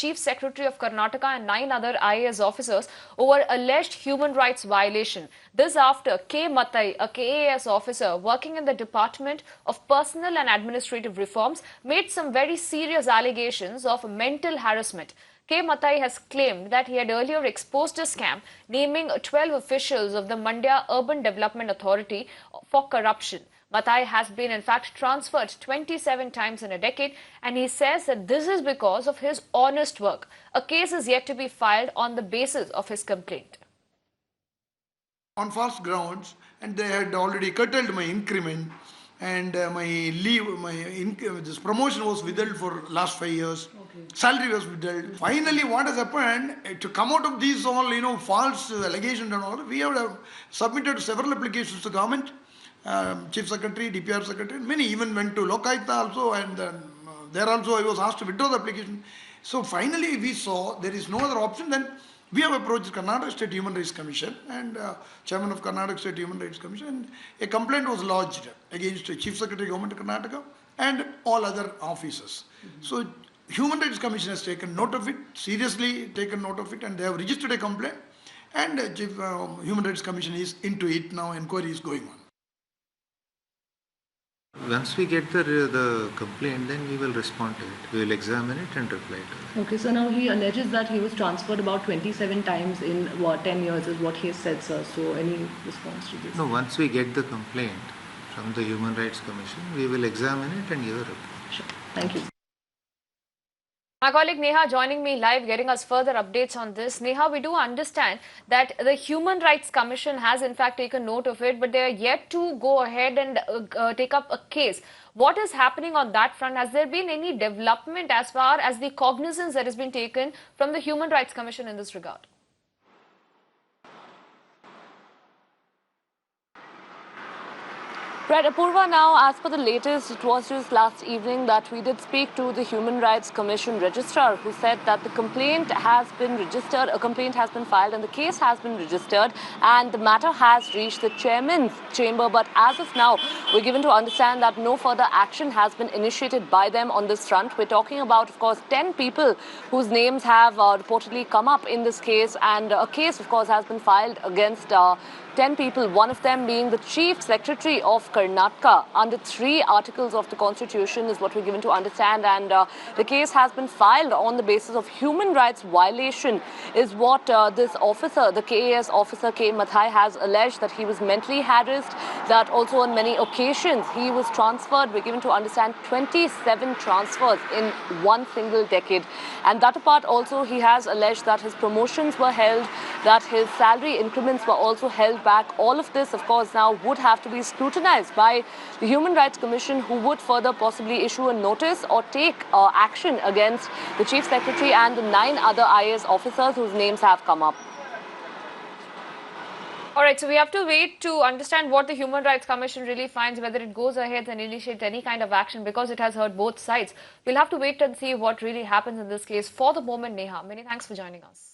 Chief Secretary of Karnataka and 9 other IAS officers over alleged human rights violation. This after Mathai, a KAS officer working in the Department of Personal and Administrative Reforms, made some very serious allegations of mental harassment. Mathai has claimed that he had earlier exposed a scam naming 12 officials of the Mandya Urban Development Authority for corruption. Mathai has been in fact transferred 27 times in a decade, and he says that this is because of his honest work. A case is yet to be filed on the basis of his complaint. On false grounds, and they had already curtailed my increment, and my leave, this promotion was withheld for last 5 years. Okay. Salary was withheld. Finally, what has happened to come out of these all false allegations and all? We have submitted several applications to government, Chief Secretary, DPR Secretary. Many even went to Lokayukta also, and there also I was asked to withdraw the application. So finally, we saw there is no other option than we have approached Karnataka State Human Rights Commission and Chairman of Karnataka State Human Rights Commission, and a complaint was lodged against the Chief Secretary Government of Karnataka and all other officers. So Human Rights Commission has taken note of it, seriously taken note of it, and they have registered a complaint, and Human Rights Commission is into it now, inquiry is going on. Once we get the complaint, then we will respond to it. We will examine it and reply to it. Okay, so now he alleges that he was transferred about 27 times in 10 years is what he has said, sir. So any response to this? No, once we get the complaint from the Human Rights Commission, we will examine it and give a report. Sure. Thank you. My colleague Neha joining me live, getting us further updates on this. Neha, we do understand that the Human Rights Commission has in fact taken note of it, but they are yet to go ahead and take up a case. What is happening on that front? Has there been any development as far as the cognizance that has been taken from the Human Rights Commission in this regard? Right, Apurva, now as per the latest, it was just last evening that we did speak to the Human Rights Commission registrar, who said that the complaint has been registered, a complaint has been filed and the case has been registered and the matter has reached the chairman's chamber. But as of now, we're given to understand that no further action has been initiated by them on this front. We're talking about, of course, 10 people whose names have reportedly come up in this case, and a case, of course, has been filed against 10 people, one of them being the Chief Secretary of Karnataka under 3 articles of the Constitution is what we're given to understand, and the case has been filed on the basis of human rights violation is what this officer, the KAS officer Mathai, has alleged, that he was mentally harassed, that also on many occasions he was transferred. We're given to understand 27 transfers in one single decade, and that apart also he has alleged that his promotions were held, that his salary increments were also held back. All of this, of course, now would have to be scrutinized by the Human Rights Commission, who would further possibly issue a notice or take action against the Chief Secretary and the 9 other IAS officers whose names have come up. All right, so we have to wait to understand what the Human Rights Commission really finds, whether it goes ahead and initiates any kind of action, because it has heard both sides. We'll have to wait and see what really happens in this case. For the moment, Neha, many thanks for joining us.